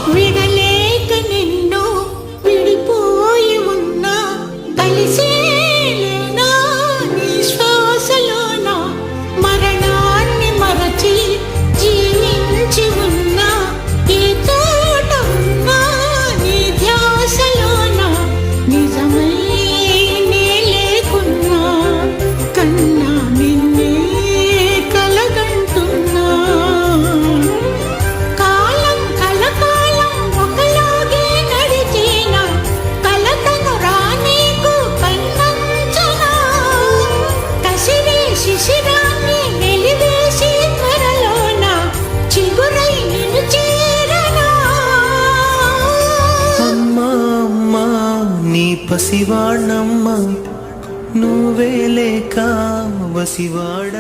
విడలేక నిన్ను విడిపోయి ఉన్నా కలిసేలేనా నీ శ్వాసలోన మరణాన్ని మరచి జీవించి ఉన్నా ఏ చోట ఉన్నా నీ ధ్యాసలోన నిజమై నే లేకున్నా కన్నా నిన్నే కలగంటున్నా కాలం కలకాలం ఒకలాగే నడిచేన కలతను రానీకు కన్నంచనా కసిరే శిశిరాన్ని వెలివేసి త్వరలోన చిగురై నిన్ను చేరనా అమ్మా అమ్మా నీ పసివాణమ్మ నువ్వే లేక వసివాడ